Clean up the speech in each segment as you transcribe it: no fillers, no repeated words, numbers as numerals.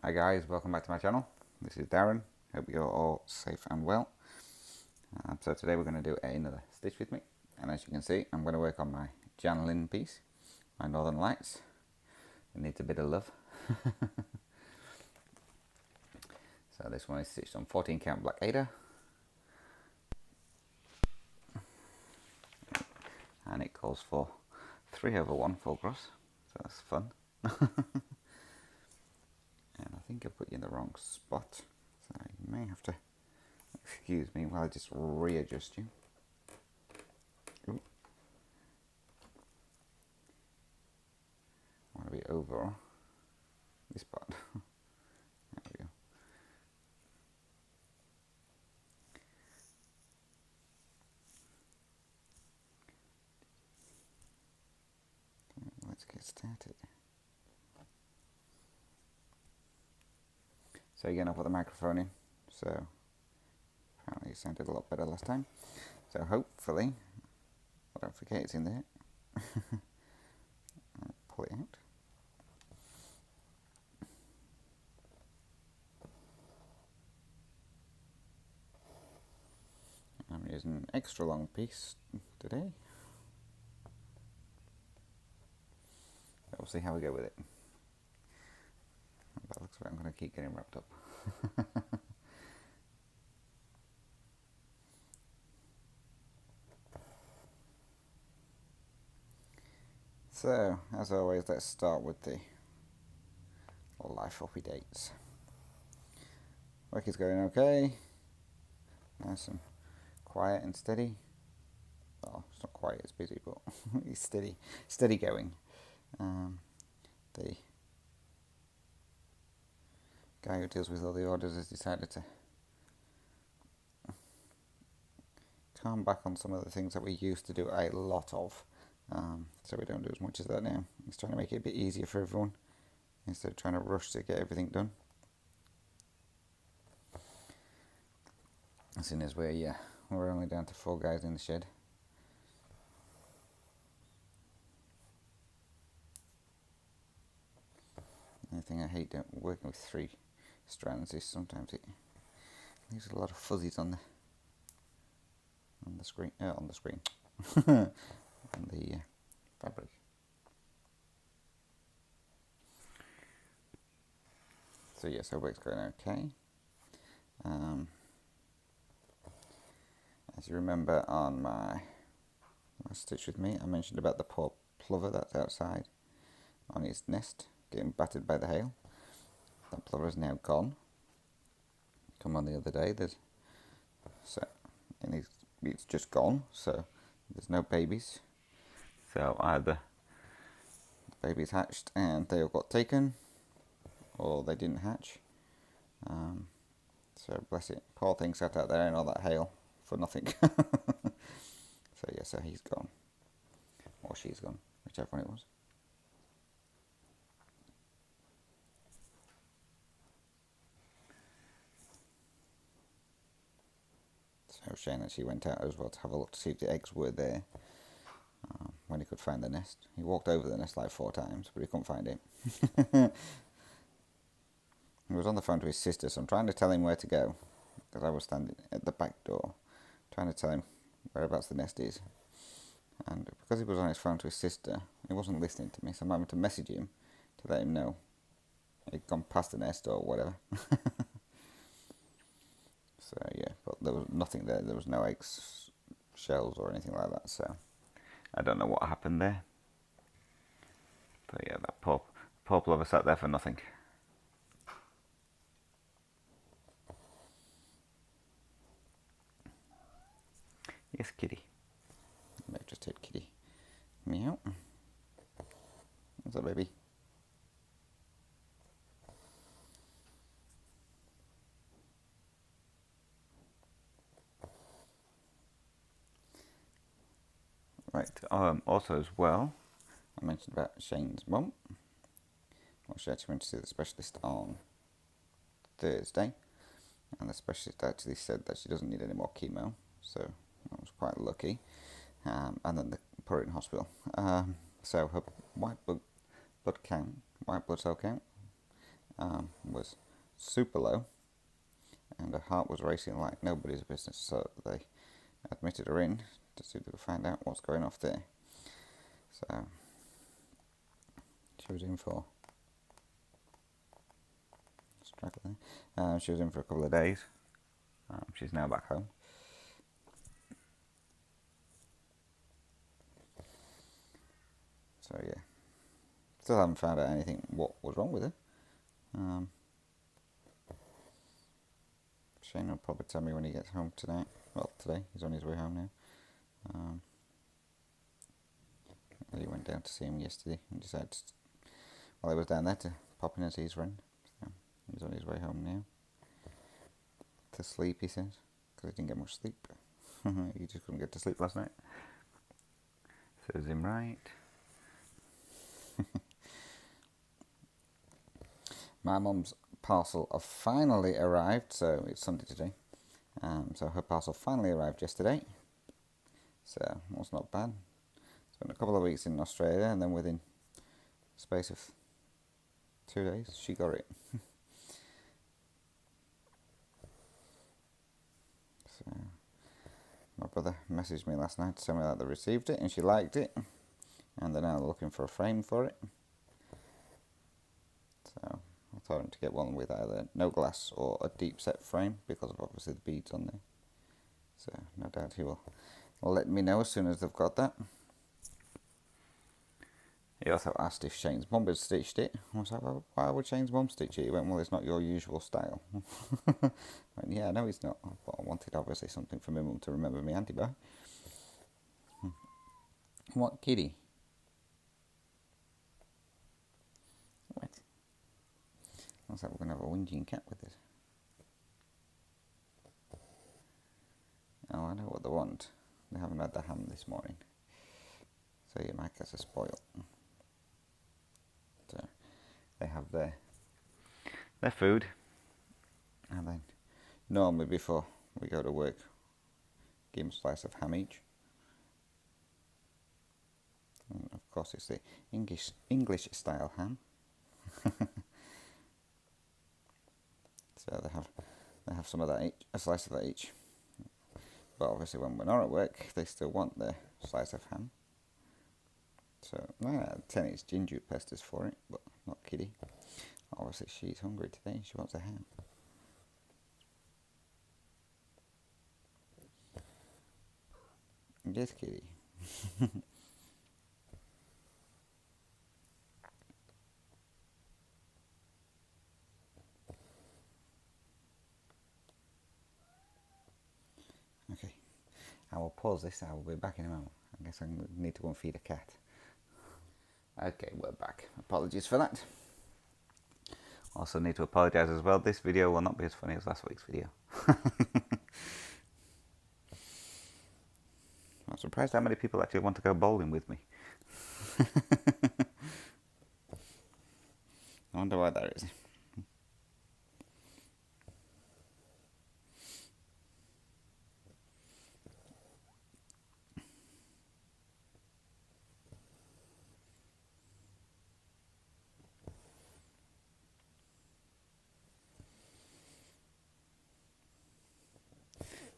Hi guys, welcome back to my channel. This is Darren. Hope you're all safe and well. So today we're going to do another stitch with me, and as you can see, I'm going to work on my Jan Lin piece, my Northern Lights. It needs a bit of love. So this one is stitched on 14 count black Aida, and it calls for 3/1 full cross, so that's fun. And I think I put you in the wrong spot, so you may have to excuse me while I just readjust you. Ooh. I want to be over this part. There we go. Let's get started. So again, I put the microphone in, so apparently it sounded a lot better last time. So hopefully, don't forget it's in there. Pull it out. I'm using an extra long piece today. So we'll see how we go with it. That looks like I'm going to keep getting wrapped up. So, as always, let's start with the life updates. Work is going okay. Nice and quiet and steady. Well, it's not quiet, it's busy, but it's steady going. The guy who deals with all the orders has decided to calm back on some of the things that we used to do a lot of. So we don't do as much as that now. He's trying to make it a bit easier for everyone instead of trying to rush to get everything done. As soon as we're only down to 4 guys in the shed. The thing I hate working with 3 strands is sometimes it leaves a lot of fuzzies on the screen on the fabric. So yes, our work's going okay. As you remember on my last stitch with me, I mentioned about the poor plover that's outside on its nest getting battered by the hail. That plover is now gone. Come on the other day, it's just gone, so there's no babies. So either the babies hatched and they all got taken, or they didn't hatch. So bless it, poor thing sat out there in all that hail for nothing. So he's gone, or she's gone, whichever one it was. So Shane actually went out as well to have a look to see if the eggs were there. When he could find the nest, he walked over the nest like 4 times, but he couldn't find it. He was on the phone to his sister, so I'm trying to tell him where to go, because I was standing at the back door trying to tell him whereabouts the nest is. And because he was on his phone to his sister, he wasn't listening to me, so I'm having to message him to let him know he'd gone past the nest or whatever. So yeah, but there was nothing there. There was no eggs, shells or anything like that, so I don't know what happened there. But yeah, that poor plover sat there for nothing. Yes, kitty. I may have just heard kitty meow. What's up, baby? Right, also as well, I mentioned about Shane's mum. Well, she actually went to see the specialist on Thursday, and the specialist actually said that she doesn't need any more chemo, so I was quite lucky. And then they put her in hospital. So her white blood cell count was super low, and her heart was racing like nobody's business, so they admitted her in to see if they could find out what's going off there. So she was in for she was in for a couple of days. She's now back home. So yeah, still haven't found out anything what was wrong with her. Shane will probably tell me when he gets home tonight. Well, today, he's on his way home now. He went down to see him yesterday and decided, while he was down there, to pop in and see his friend. So he's on his way home now. To sleep, he says, because he didn't get much sleep. He just couldn't get to sleep last night. Serves him right. My mum's parcel have finally arrived, so it's Sunday today. So her parcel finally arrived yesterday. So that's not bad. Spent a couple of weeks in Australia, and then within the space of 2 days, she got it. So my brother messaged me last night to tell me that they received it and she liked it, and they're now looking for a frame for it. So I told him to get one with either no glass or a deep set frame, because of obviously the beads on there. So no doubt he will let me know as soon as they've got that. He also asked if Shane's mum had stitched it. I was like, well, why would Shane's mum stitch it? He went, well, it's not your usual style. I went, yeah, no, it's not. But I wanted obviously something for my mum to remember me auntie by. What kitty? What? Looks like we're going to have a whinging cat with us. Oh, I know what they want. They haven't had the ham this morning. So yeah, my cats are spoiled. So they have their food, and then normally before we go to work, give them a slice of ham each. And of course, it's the English style ham. So they have some of that each, a slice of that each. But obviously, when we're not at work, they still want their slice of ham. So I tell it's Ginger pesters for it, but not Kitty. Obviously, she's hungry today. She wants a ham. Yes, Kitty. Okay, I will pause this. I will be back in a moment. I guess I need to go and feed a cat. Okay, we're back. Apologies for that. Also need to apologise as well. This video will not be as funny as last week's video. I'm surprised how many people actually want to go bowling with me. I wonder why that is.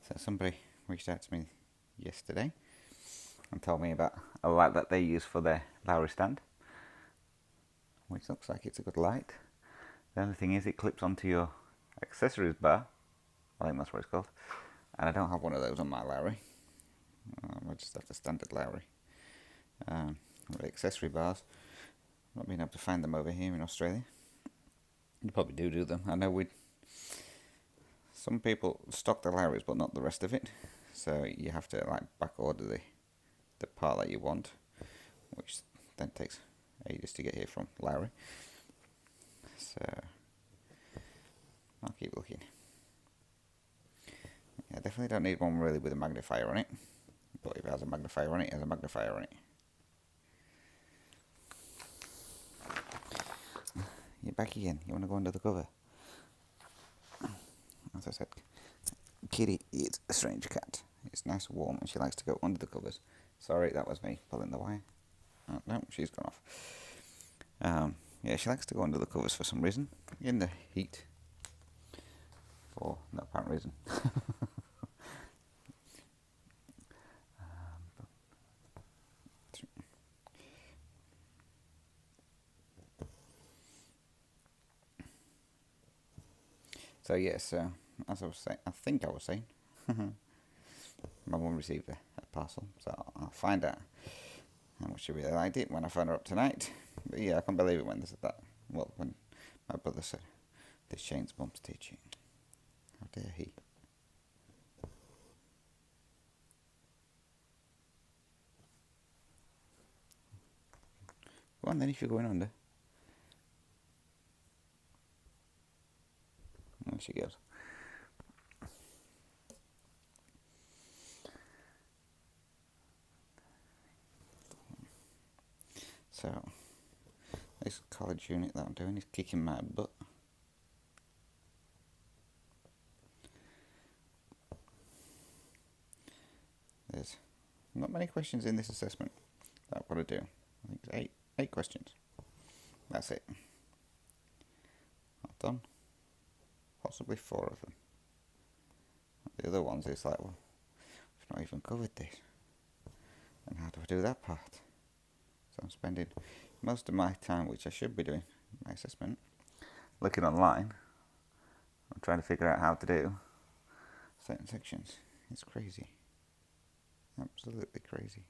So somebody reached out to me yesterday and told me about a light that they use for their Lowry stand, which looks like it's a good light. The only thing is it clips onto your accessories bar. I think that's what it's called. And I don't have one of those on my Lowry. I just have the standard Lowry. The accessory bars, not being able to find them over here in Australia. You probably do them. I know some people stock the Lowrys but not the rest of it, so you have to like back order the part that you want, which then takes ages to get here from Lowry. So I'll keep looking. Yeah, I definitely don't need one really with a magnifier on it, but if it has a magnifier on it, it has a magnifier on it. You're back again. You want to go under the cover? As I said, Kitty is a strange cat. It's nice and warm and she likes to go under the covers. Sorry, that was me pulling the wire. Oh, no, she's gone off. Yeah, she likes to go under the covers for some reason. in the heat for no apparent reason. So yes, as I was saying, I think I was saying, my mum received a parcel, so I'll find out how much she really liked it when I phone her up tonight. But yeah, I can't believe it when they said that. Well, when my brother said, "This Shane's mum's teaching." How dare he? Go on then, if you're going under. There she goes. So, this college unit that I'm doing is kicking my butt. There's not many questions in this assessment that I've got to do. I think it's eight questions. That's it. I've done possibly 4 of them. The other ones, it's like, well, we've not even covered this. And how do I do that part? So I'm spending most of my time, which I should be doing my assessment, looking online. I'm trying to figure out how to do certain sections. It's crazy. Absolutely crazy.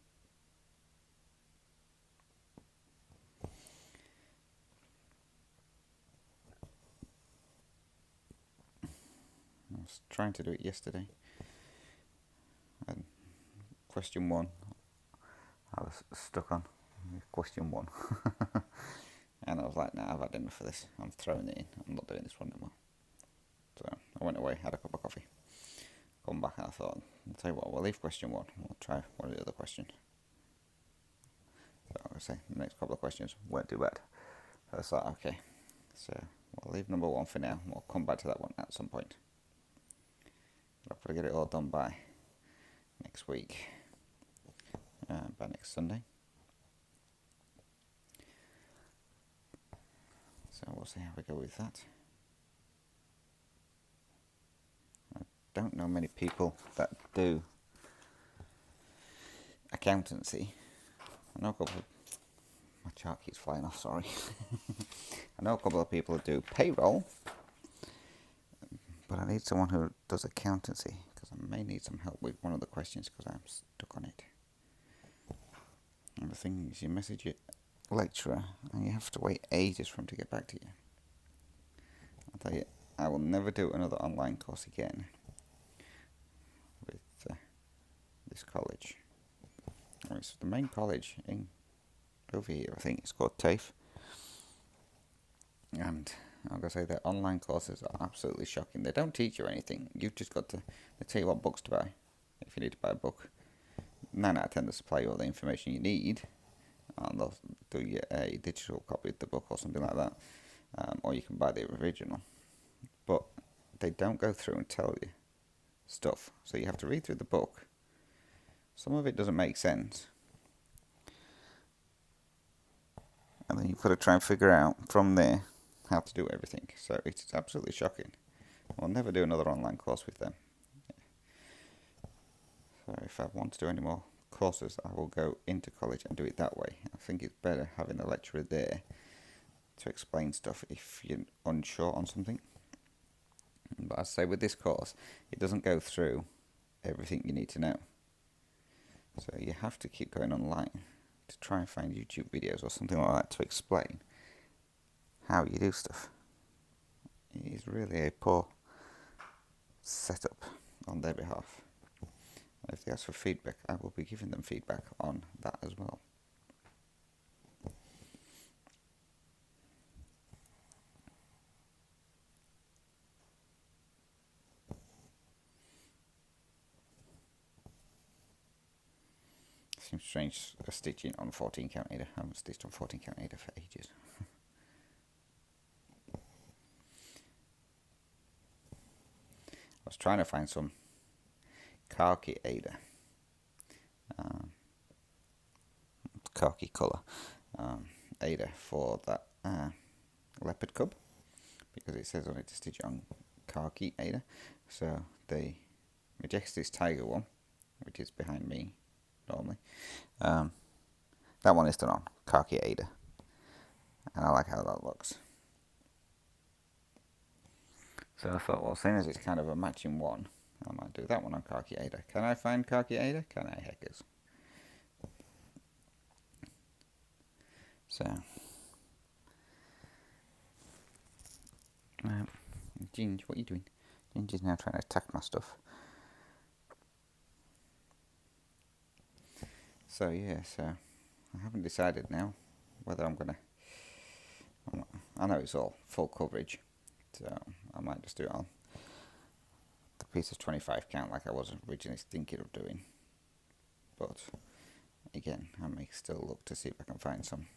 I was trying to do it yesterday. And question 1, I was stuck on question 1. And I was like, nah, I've had enough of this. I'm throwing it in. I'm not doing this one anymore. So I went away, had a cup of coffee. Come back and I thought, I'll tell you what, we'll leave question 1. We'll try one of the other questions. So I would say the next couple of questions weren't too bad. I was like, okay, so we'll leave number 1 for now. We'll come back to that one at some point. I'll probably get it all done by next week, by next Sunday. So we'll see how we go with that. I don't know many people that do accountancy. I know a couple of, my chart keeps flying off, sorry. I know a couple of people that do payroll, but I need someone who does accountancy, because I may need some help with one of the questions, because I'm stuck on it. And the thing is, you message your lecturer, and you have to wait ages for him to get back to you. I'll tell you, I will never do another online course again with this college. It's the main college in over here, I think it's called TAFE. And I'm going to say their online courses are absolutely shocking. They don't teach you anything. You've just got to, they tell you what books to buy, if you need to buy a book. 9 out of 10 they supply you all the information you need, and they'll do you a digital copy of the book or something like that, or you can buy the original. But they don't go through and tell you stuff, so you have to read through the book. Some of it doesn't make sense, and then you've got to try and figure out from there how to do everything. So it's absolutely shocking. I'll never do another online course with them. So if I want to do any more courses, I will go into college and do it that way. I think it's better having a lecturer there to explain stuff if you're unsure on something. But I say with this course, it doesn't go through everything you need to know. So you have to keep going online to try and find YouTube videos or something like that to explain how you do stuff. It is really a poor setup on their behalf. And if they ask for feedback, I will be giving them feedback on that as well. Seems strange stitching on 14 count Ada. I haven't stitched on 14 count Ada for ages. I was trying to find some khaki Ada, khaki colour Ada for that leopard cub, because it says on it to stitch it on khaki Aida. So the Majestic's Tiger one, which is behind me normally, that one is done on khaki Aida, and I like how that looks. So I thought, well, seeing as it's kind of a matching one, I might do that one on khaki Aida. Can I find khaki Aida? Can I, heckers? So, Ginge, what are you doing? Ginge is now trying to attack my stuff. So yeah, so I haven't decided now whether I'm gonna. I know it's all full coverage, so I might just do it on the piece of 25 count like I was originally thinking of doing. But again, I may still look to see if I can find some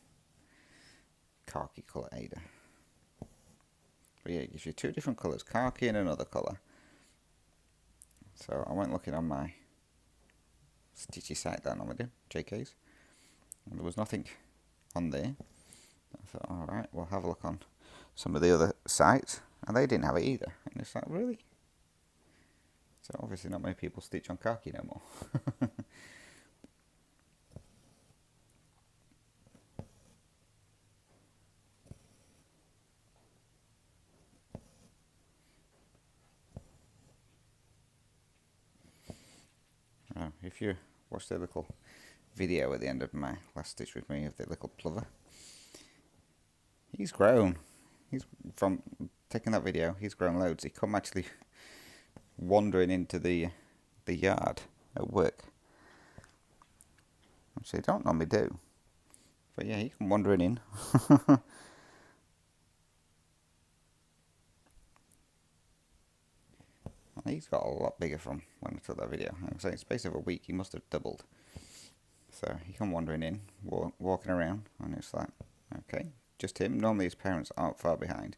khaki colour Aida. But yeah, it gives you two different colours, khaki and another colour. So I went looking on my Stitchy site that I normally do, JK's, and there was nothing on there. I thought, alright, we'll have a look on some of the other sites, and they didn't have it either. And it's like, really? So obviously not many people stitch on khaki no more. If you watch the little video at the end of my last stitch with me of the little plover, he's grown. He's from taking that video. He's grown loads. He come actually wandering into the yard at work, which they don't normally do. But yeah, he come wandering in. He's got a lot bigger from when I took that video. I was saying, in the space of a week, he must have doubled. So he come wandering in, walking around, and it's like, okay, just him. Normally his parents aren't far behind.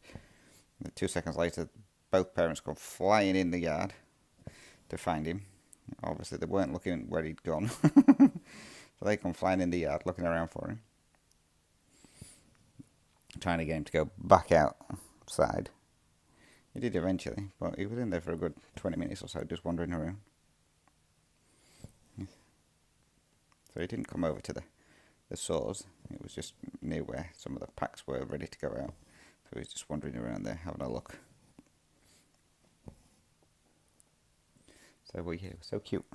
And 2 seconds later, both parents come flying in the yard to find him. Obviously they weren't looking where he'd gone. So they come flying in the yard, looking around for him, trying to get him to go back outside. He did eventually, but he was in there for a good 20 minutes or so, just wandering around. So he didn't come over to the saws. It was just near where some of the packs were ready to go out. So he was just wandering around there, having a look. So well, yeah, it was so cute.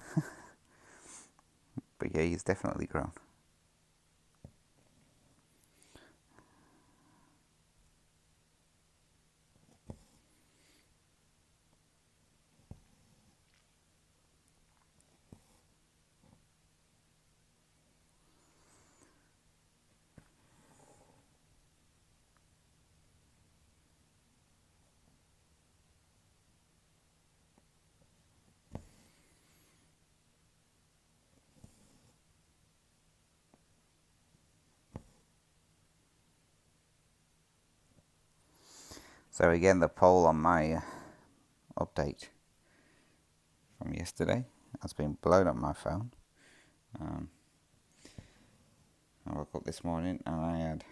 But yeah, he's definitely grown. So again, the poll on my update from yesterday has been blown up my phone. I woke up this morning and I had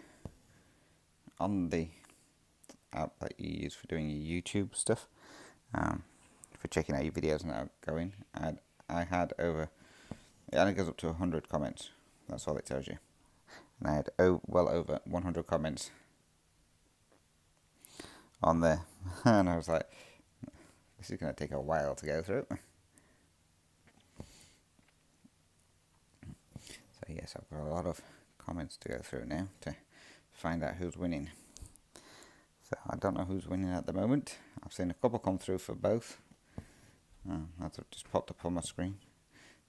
on the app that you use for doing your YouTube stuff, for checking out your videos and how it's going, I had over, it only goes up to 100 comments. That's all it tells you. And I had well over 100 comments on there. And I was like, this is going to take a while to go through. So yes, I've got a lot of comments to go through now to find out who's winning. So I don't know who's winning at the moment. I've seen a couple come through for both. That's just popped up on my screen.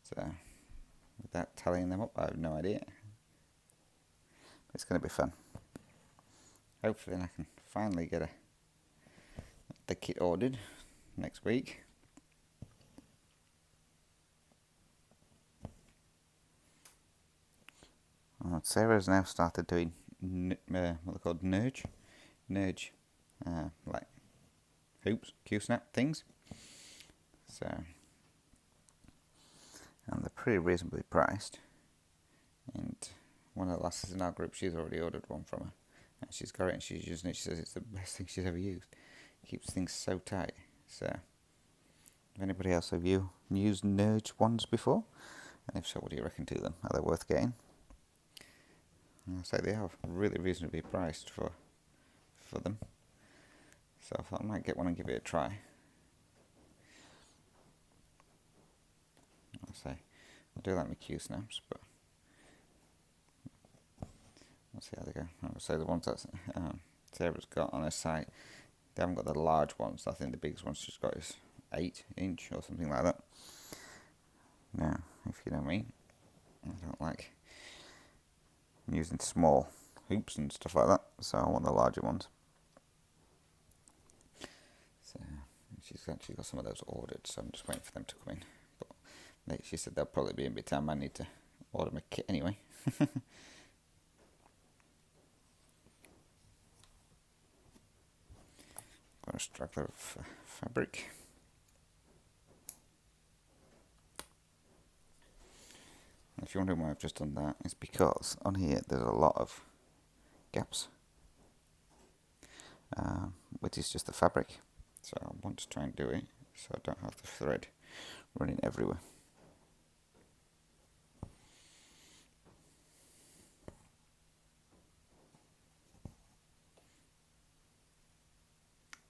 So without tallying them up, I have no idea. It's going to be fun. Hopefully I can finally get the kit ordered next week. Sarah's now started doing what they're called Nerge, like hoops, Q-snap things. So, and they're pretty reasonably priced. And one of the lasses in our group, she's already ordered one from her, and she's got it and she's using it. She says it's the best thing she's ever used. keeps things so tight. So, if anybody else have you used Nerge ones before? And if so, what do you reckon to them? Are they worth getting? I say they are really reasonably priced for them. So I thought I might get one and give it a try. I say I do like my Q snaps, but we'll see how they go. I would say the ones that Sarah's got on her site, they haven't got the large ones. I think the biggest ones she's got is 8-inch or something like that. Now, if you know me, I don't like using small hoops and stuff like that, so I want the larger ones. So she's actually got some of those ordered, so I'm just waiting for them to come in. But she said they'll probably be in by the time I need to order my kit anyway. Got a straggler of fabric. If you're wondering why I've just done that, it's because on here there's a lot of gaps, which is just the fabric. So I want to try and do it so I don't have the thread running everywhere.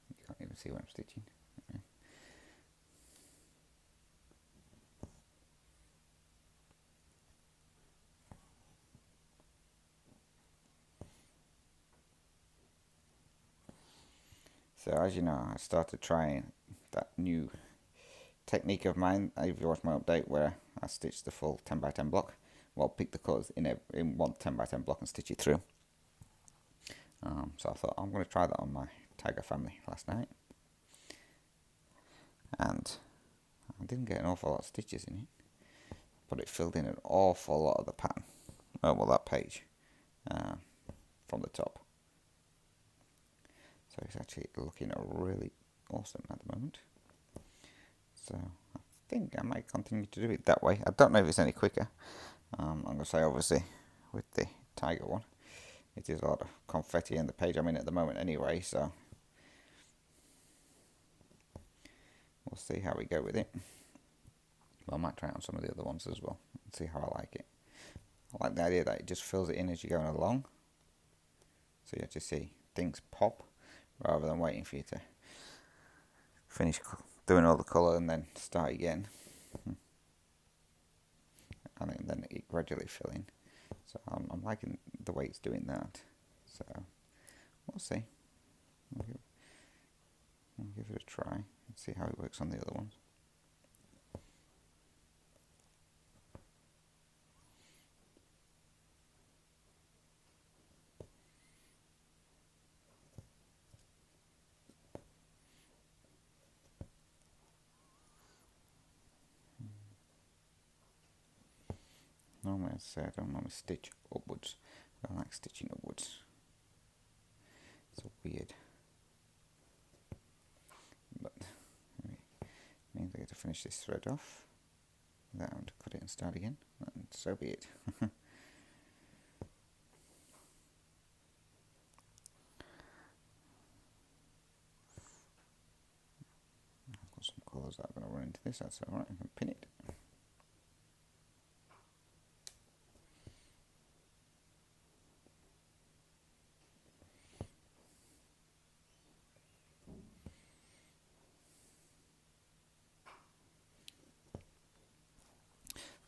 You can't even see what I'm stitching. Okay. So as you know, I started trying that new technique of mine. If you watch my update where I stitched the full 10x10 block, well, pick the colours in one 10x10 block and stitch it through. So I thought I'm going to try that on my Tiger family last night, and I didn't get an awful lot of stitches in it, but it filled in an awful lot of the pattern. Oh, well, that page from the top. So it's actually looking really awesome at the moment. So I think I might continue to do it that way. I don't know if it's any quicker. I'm going to say obviously with the Tiger one, it is a lot of confetti in the page I'm in at the moment anyway, so we'll see how we go with it. Well, I might try it on some of the other ones as well and see how I like it. I like the idea that it just fills it in as you're going along, so you actually see things pop rather than waiting for you to finish doing all the colour and then start again. And then it gradually fill in. So I'm liking the way it's doing that. So we'll see. I'll give it a try and see how it works on the other ones. Normally I say I don't normally stitch upwards. I don't like stitching upwards. It's weird. But it means I get to finish this thread off without having to cut it and start again. And so be it. I've got some colours that are going to run into this, that's alright, I can pin it.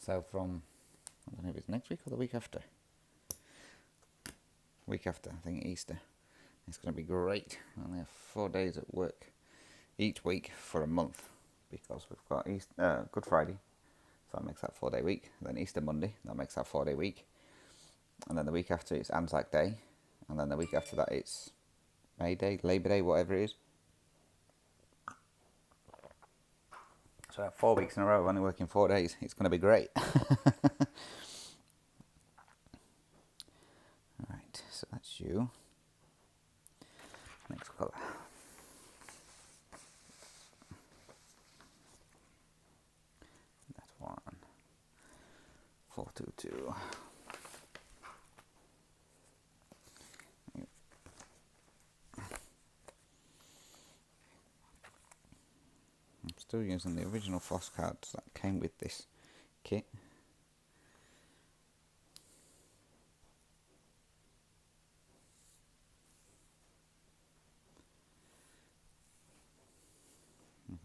So from, I don't know if it's next week or the week after. Week after, I think Easter. It's going to be great. I only have 4 days at work each week for a month, because we've got Good Friday, so that makes that 4-day week. Then Easter Monday, that makes that 4-day week. And then the week after it's Anzac Day. And then the week after that it's May Day, Labour Day, whatever it is. So 4 weeks in a row, only working 4 days. It's going to be great. Alright, so that's you. Next colour. That's 1. 422. still using the original floss cards that came with this kit.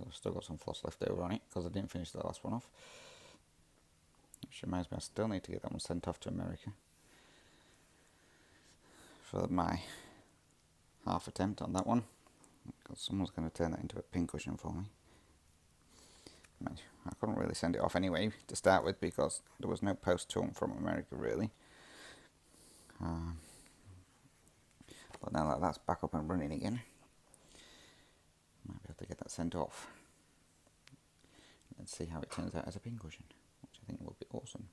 I've still got some floss left over on it because I didn't finish the last one off. Which reminds me, I still need to get that one sent off to America for my half attempt on that one, because someone's going to turn that into a pincushion for me. I couldn't really send it off anyway to start with because there was no post to them from America really. But now that that's back up and running again, I might be able to get that sent off and see how it turns out as a pincushion, which I think will be awesome.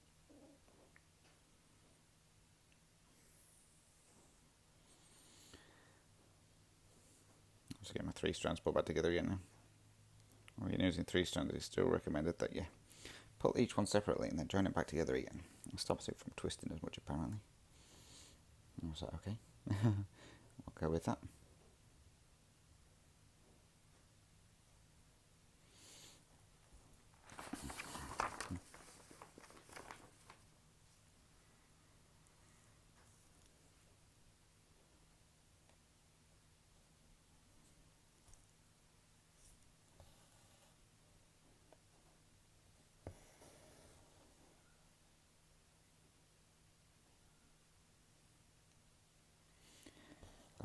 Just get my 3 strands put back together again now. When you're using 3 strands, it's still recommended that you pull each one separately and then join it back together again. It stops it from twisting as much apparently. I was like, okay, I'll go with that.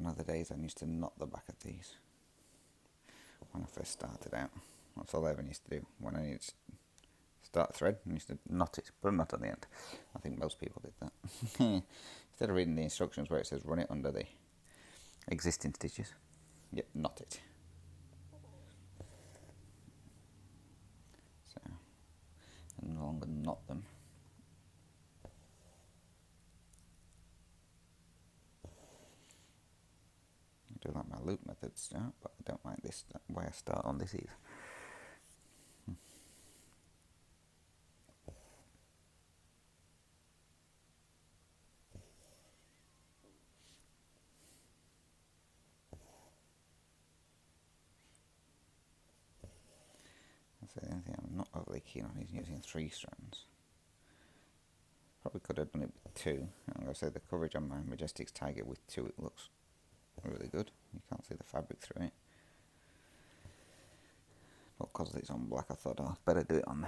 Other days I used to knot the back of these when I first started out. That's all I ever used to do. When I needed to start a thread, I used to knot it, put a knot at the end. I think most people did that. Instead of reading the instructions where it says run it under the existing stitches, yep, knot it. So I no longer knot them. I do like my loop method start, but I don't like this way I start on this either. That's the only thing I'm not overly keen on is using 3 strands. Probably could have done it with 2. I'm going to say the coverage on my Majestics Tiger with 2, it looks really good. You can't see the fabric through it. But because it's on black, I thought I'd better do it on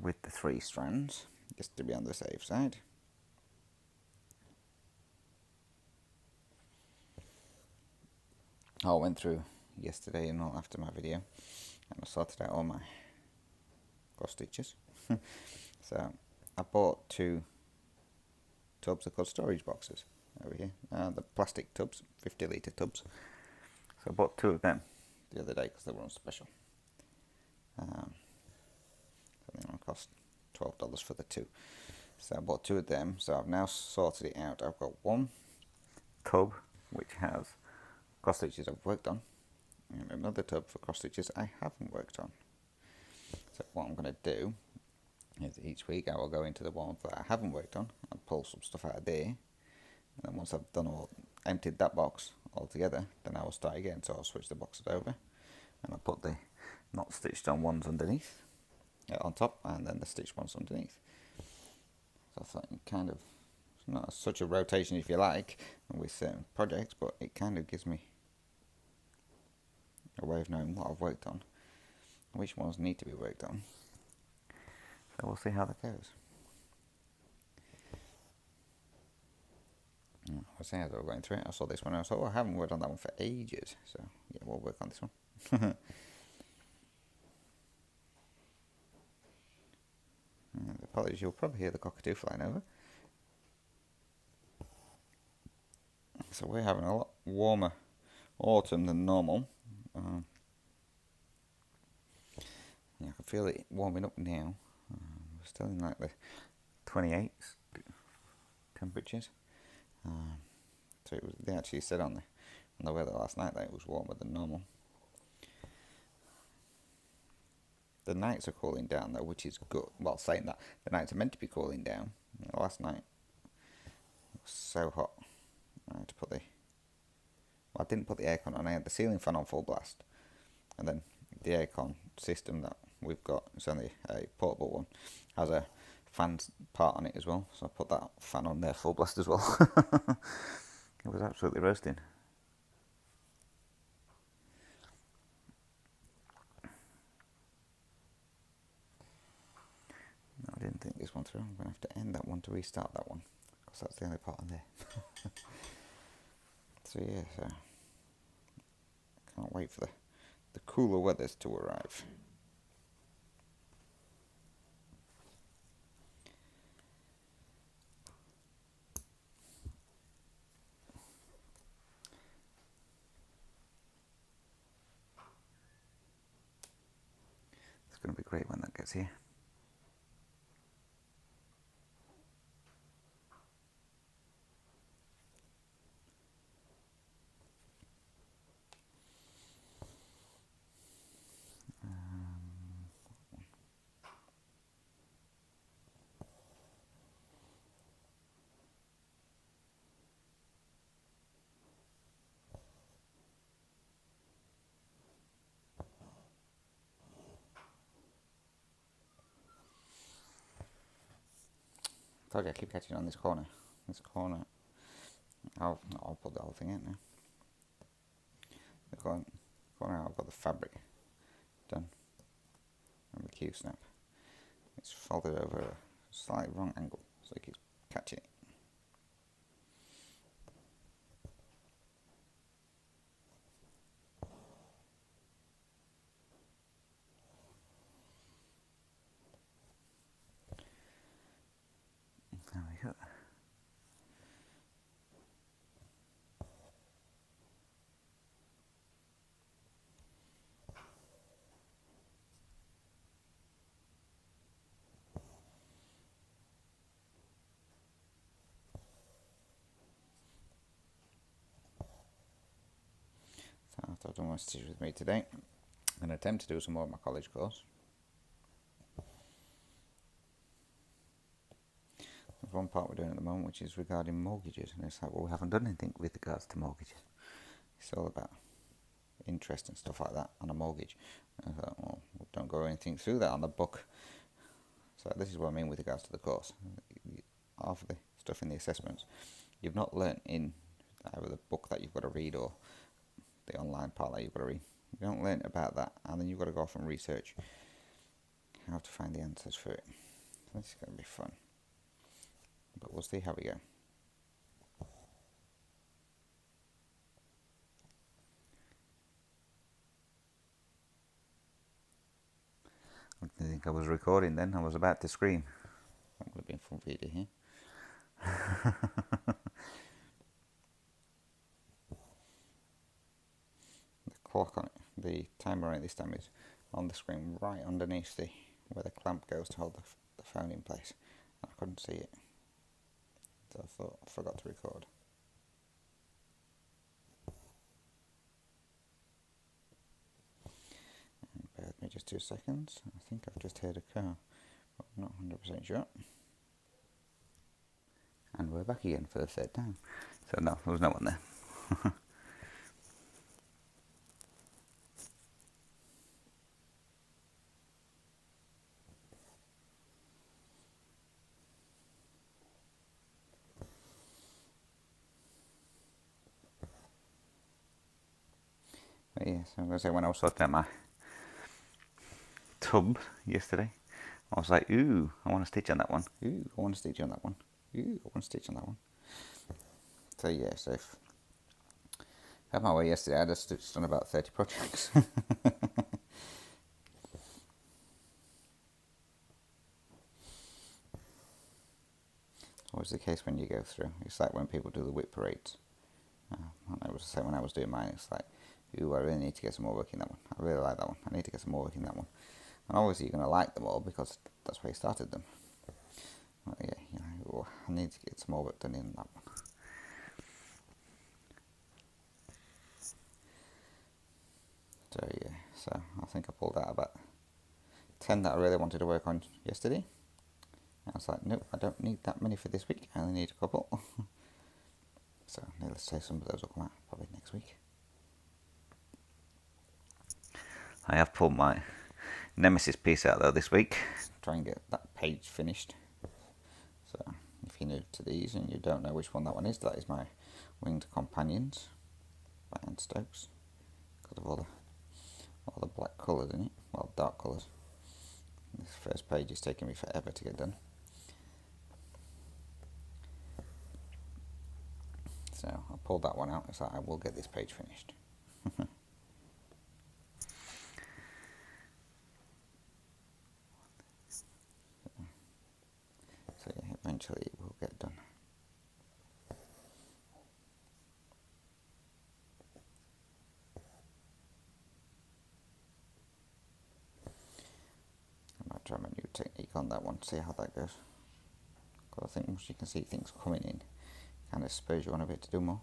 with the 3 strands, just to be on the safe side. I went through yesterday and all after my video, and I sorted out all my cross stitches. So I bought 2 tubs of storage boxes over here, the plastic tubs, 50-litre tubs. So I bought 2 of them the other day because they were on special. So they cost $12 for the 2. So I bought 2 of them. So I've now sorted it out. I've got 1 tub which has cross stitches I've worked on, and another tub for cross stitches I haven't worked on. So what I'm going to do is each week I will go into the one that I haven't worked on and pull some stuff out of there, and then once I've emptied that box altogether, then I will start again. So I'll switch the boxes over and I'll put the not stitched on ones underneath, on top, and then the stitched ones underneath. So I thought it kind of, it's not such a rotation if you like with certain projects, but it kind of gives me a way of knowing what I've worked on, which ones need to be worked on. So we'll see how that goes. I was saying as I was going through it, I saw this one and I thought, oh, I haven't worked on that one for ages. So yeah, we'll work on this one. Apologies, you'll probably hear the cockatoo flying over. So we're having a lot warmer autumn than normal. Yeah, I can feel it warming up now. We're still in like the 28s temperatures. So it was, they actually said on the weather last night that it was warmer than normal. The nights are cooling down though, which is good. Well, saying that, the nights are meant to be cooling down. Last night it was so hot. I had to put I didn't put the aircon on. I had the ceiling fan on full blast, and then the aircon system that we've got, it's only a portable one, has a fan part on it as well, so I put that fan on there full blast as well. It was absolutely roasting. No, I didn't think this one through. I'm going to have to end that one to restart that one, because that's the only part on there. So yeah, so can't wait for the cooler weathers to arrive. It's going to be great when that gets here. I told you I keep catching on this corner. This corner. I'll put the whole thing in now. The corner I've got the fabric done. And the Q-snap. It's folded over a slightly wrong angle, so it keeps catching it. There we go. So after I've done my stitches with me today, I'm going to attempt to do some more of my college course. There's one part we're doing at the moment which is regarding mortgages, and it's like, well, we haven't done anything with regards to mortgages. It's all about interest and stuff like that on a mortgage. And I thought, well, we don't go anything through that on the book. So this is what I mean with regards to the course. Half of the stuff in the assessments, you've not learnt in either the book that you've got to read or the online part that you've got to read. You don't learn about that, and then you've got to go off and research how to find the answers for it. So this is going to be fun. But we'll see how we go. I didn't think I was recording then. I was about to scream. That would have been fun for you to hear. The clock on it, the timer on it this time is on the screen right underneath where the clamp goes to hold the phone in place. I couldn't see it, so I thought I forgot to record. And bear with me just 2 seconds. I think I've just heard a car, but I'm not 100% sure. And we're back again for the third time. So no, there was no one there. But yes, I'm going to say, when I was sorting out my tub yesterday, I was like, ooh, I want to stitch on that one. Ooh, I want to stitch on that one. Ooh, I want to stitch on that one. So yeah, so if I had my way yesterday, I'd have stitched on about 30 projects. Always the case when you go through. It's like when people do the whip parades. I was the same when I was doing mine. It's like, ooh, I really need to get some more work in that one. I really like that one. I need to get some more work in that one. And obviously you're going to like them all because that's where you started them. But yeah, you know, I need to get some more work done in that one. So yeah, so I think I pulled out about 10 that I really wanted to work on yesterday. I was like, nope, I don't need that many for this week. I only need a couple. So needless to say, some of those will come out probably next week. I have pulled my Nemesis piece out though this week. Try and get that page finished. So if you're new to these and you don't know which one that one is, that is my Winged Companions by Anne Stokes. Because of all the black colours in it, well, dark colours. This first page is taking me forever to get done. So I pulled that one out, so I will get this page finished. So yeah, eventually it will get done. I might try my new technique on that one, see how that goes. Because I think once you can see things coming in, it kind of spurs you on a bit to do more.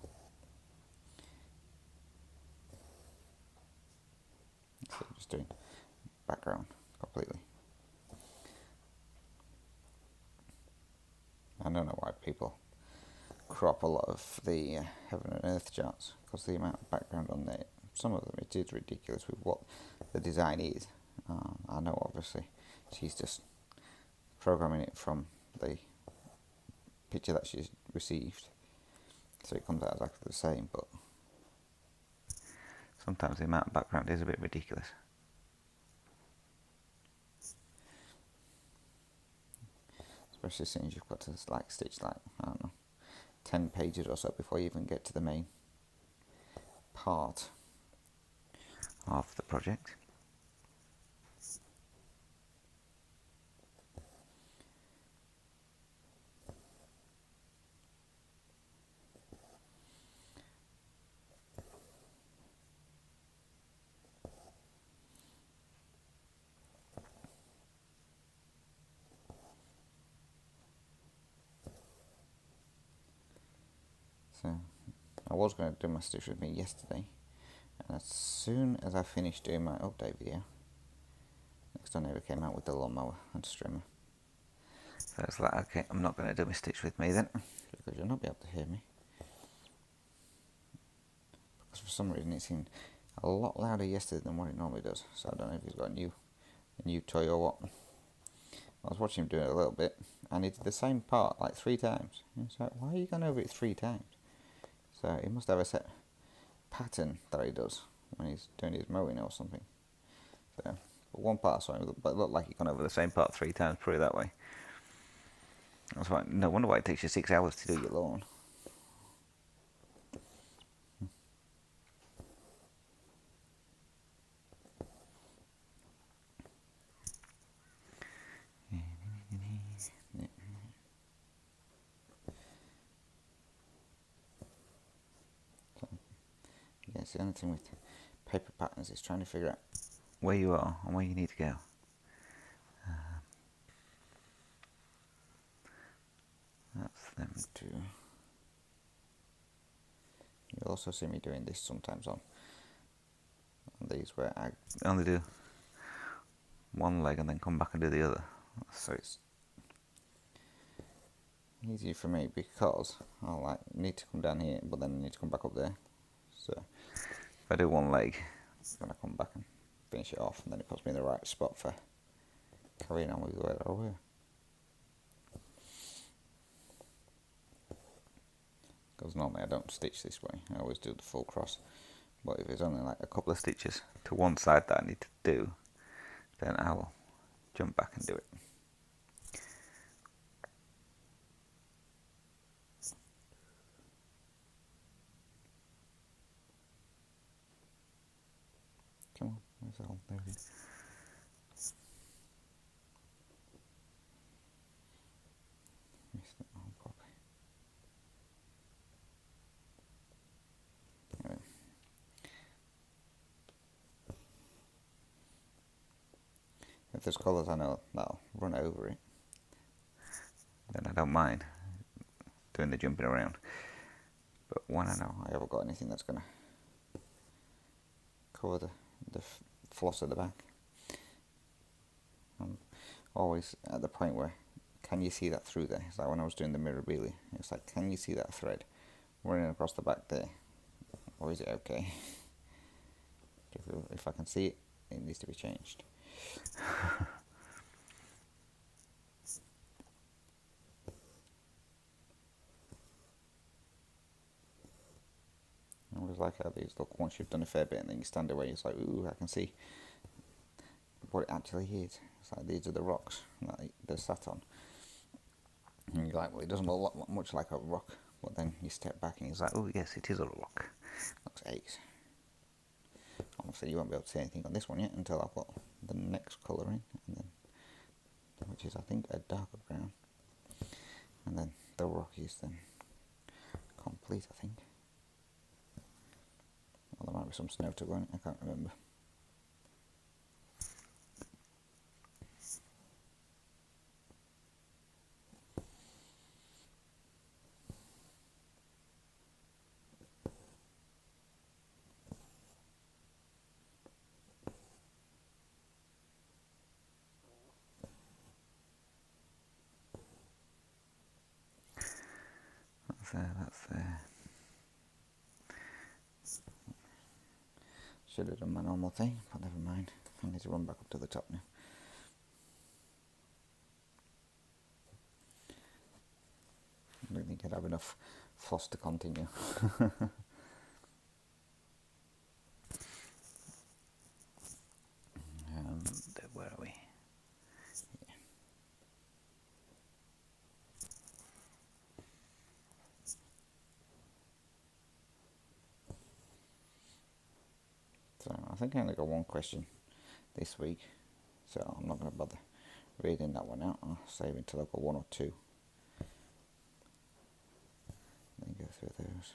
So just doing background completely. I don't know why people crop a lot of the heaven and earth charts, because the amount of background on there, some of them, it is ridiculous with what the design is. I know obviously she's just programming it from the picture that she's received, so it comes out exactly the same, but sometimes the amount of background is a bit ridiculous. Especially since you've got to like stitch like, I don't know, 10 pages or so before you even get to the main part of the project. So I was going to do my Stitch With Me yesterday, and as soon as I finished doing my update video, next door neighbour came out with the lawnmower and trimmer. So it's like, okay, I'm not going to do my Stitch With Me then, because you'll not be able to hear me. Because for some reason it seemed a lot louder yesterday than what it normally does, so I don't know if he's got a new toy or what. I was watching him do it a little bit, and he did the same part like 3 times. It's like, why are you going over it 3 times? So he must have a set pattern that he does when he's doing his mowing or something. So, but one part I saw him, but it looked like he'd gone over the same part 3 times, put it that way. I was like, no wonder why it takes you 6 hours to do your lawn. Yeah, it's the only thing with paper patterns is trying to figure out where you are and where you need to go. That's them too. You'll also see me doing this sometimes on these where I only do one leg and then come back and do the other. So it's easy for me because I like need to come down here, but then I need to come back up there. So if I do one leg, then I come back and finish it off, and then it puts me in the right spot for carrying on with where I were. Because normally I don't stitch this way, I always do the full cross. But if it's only like a couple of stitches to one side that I need to do, then I will jump back and do it. Come on, where's the hole? There it is. Missed it all properly. Anyway. If there's colours I know that'll run over it, then I don't mind doing the jumping around. But when I know I haven't got anything that's going to cover the floss at the back, I'm always at the point where, can you see that through there? It's like when I was doing the Mirabile, it's like, can you see that thread running across the back there? Or is it okay? If I can see it, it needs to be changed. I always like how these look once you've done a fair bit and then you stand away, it's like, ooh, I can see what it actually is. It's like these are the rocks that they're sat on. And you're like, well, it doesn't look much like a rock. But then you step back and you're like, oh yes, it is a rock. Looks ace. Obviously you won't be able to see anything on this one yet until I've got the next colour in, and then, which is I think a darker brown. And then the rock is then complete, I think. Well, there might be some snow to go in it, I can't remember. That's there. Should have done my normal thing, but never mind. I need to run back up to the top now. I don't think I'd have enough floss to continue. Where are we? Yeah. So I think I only got one question this week, so I'm not going to bother reading that one out. I'll save it until I've got one or two. Then go through those.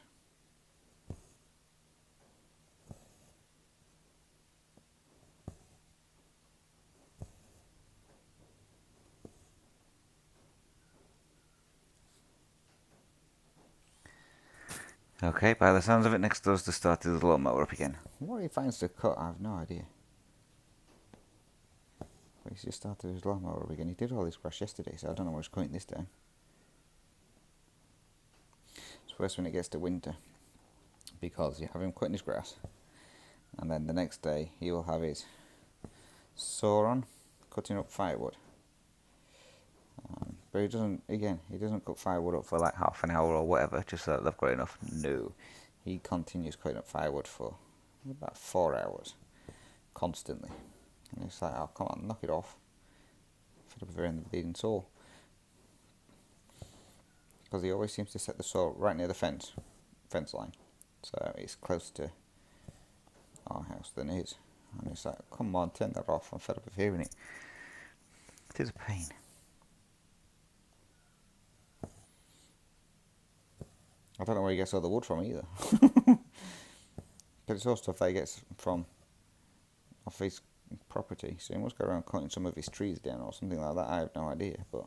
Okay, by the sounds of it, next does to start his lawnmower up again. What he finds to cut, I have no idea. But he's just started his lawnmower up again. He did all his grass yesterday, so I don't know what he's cutting this time. It's worse when it gets to winter, because you have him cutting his grass, and then the next day he will have his saw on, cutting up firewood. But he doesn't cut firewood up for like half an hour or whatever, just so that they've got enough. No, he continues cutting up firewood for about 4 hours, constantly. And it's like, oh, come on, knock it off. Fed up of hearing the bleeding saw. Because he always seems to set the saw right near the fence line. So it's closer to our house than his. And it's like, come on, turn that off. I'm fed up of hearing it. It is a pain. I don't know where he gets all the wood from either. Because it's all stuff that he gets from off his property. So he must go around cutting some of his trees down or something like that. I have no idea. But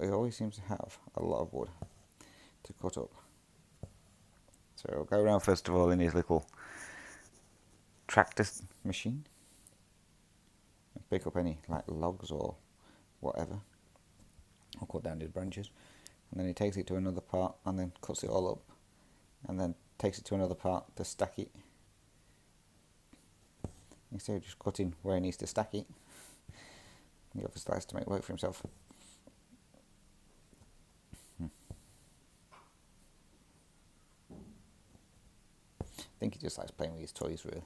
he always seems to have a lot of wood to cut up. So he'll go around first of all in his little tractor machine and pick up any like logs or whatever. Or cut down his branches. And then he takes it to another part and then cuts it all up, and then takes it to another part to stack it. Instead of just cutting where he needs to stack it, he obviously likes to make work for himself. I think he just likes playing with his toys, really.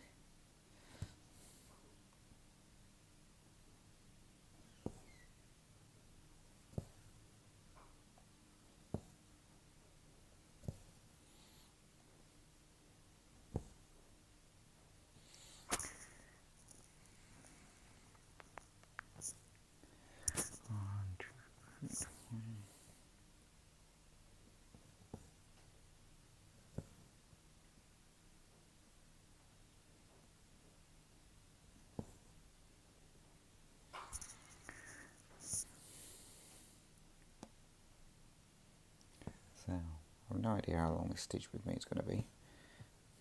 So, I have no idea how long this stitch with me is going to be,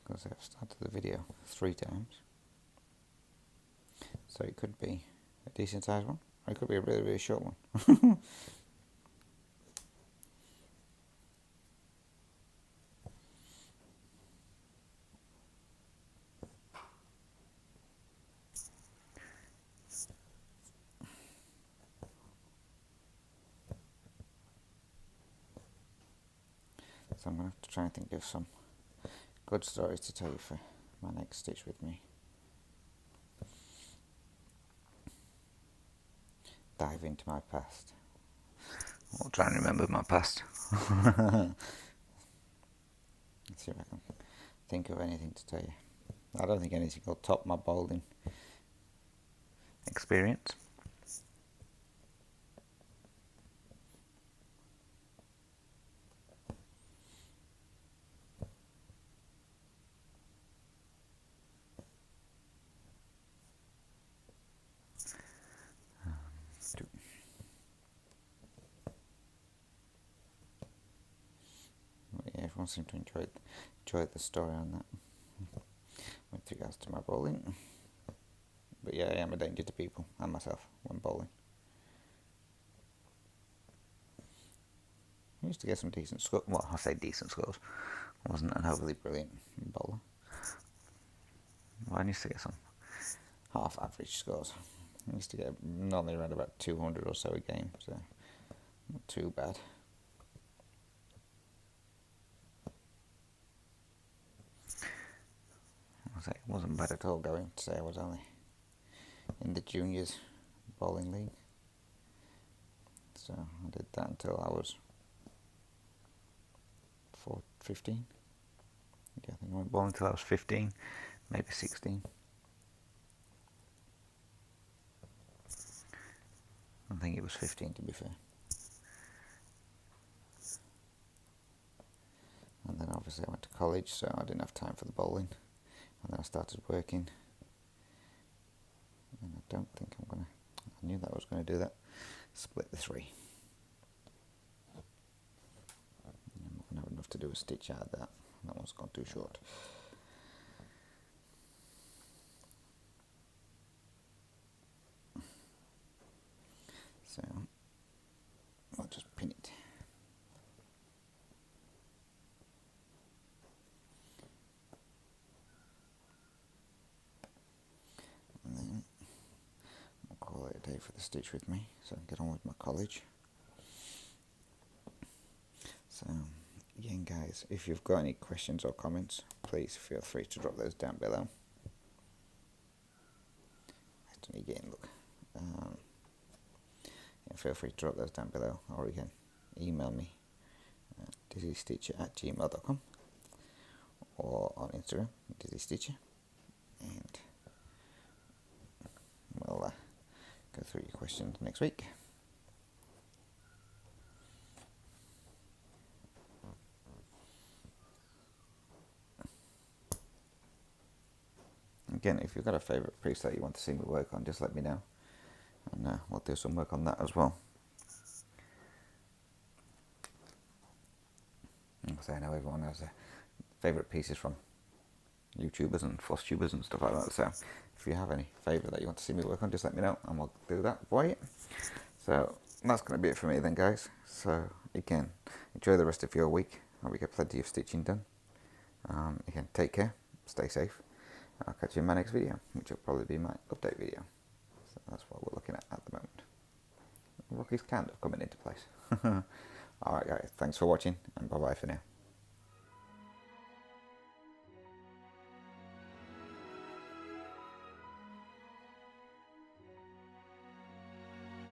because I've started the video 3 times. So it could be a decent sized one, or it could be a really, really short one. So I'm going to have to try and think of some good stories to tell you for my next Stitch with me. Dive into my past. I'll try and remember my past. Let's see if I can think of anything to tell you. I don't think anything will top my bowling experience. Yeah, everyone seemed to enjoy the story on that with regards to my bowling. But yeah, I am a danger to people and myself when bowling. I used to get some decent scores. Well, I say decent scores. I wasn't an overly brilliant bowler. Well, I used to get some half average scores. I used to get normally around about 200 or so a game, so not too bad. It wasn't bad at all going to say I was only in the juniors bowling league. So I did that until I was 15. Yeah, I think I went bowling until I was 15, maybe 16. I think it was 15 to be fair. And then obviously I went to college, so I didn't have time for the bowling. And then I started working. And I don't think I knew that I was going to do that. Split the 3. I'm not going to have enough to do a Stitch out of that. That one's gone too short. So I'll just pin it. And then I'll call it a day for the Stitch with me, so I can get on with my college. So again guys, if you've got any questions or comments, please feel free to drop those down below. Again, look. Yeah, feel free to drop those down below, or you can email me at dizzystitcher@gmail.com or on Instagram, dizzystitcher, and we'll go through your questions next week. Again, if you've got a favourite preset you want to see me work on, just let me know, and we'll do some work on that as well. So I know everyone has favourite pieces from YouTubers and FlossTubers and stuff like that, so if you have any favourite that you want to see me work on, just let me know and we'll do that for you. So that's going to be it for me then guys. So again, enjoy the rest of your week. I hope you get plenty of stitching done. Again, take care, stay safe. I'll catch you in my next video, which will probably be my update video. So that's what we're looking at the moment. Rocky's kind of coming into place. Alright guys, thanks for watching, and bye bye for now.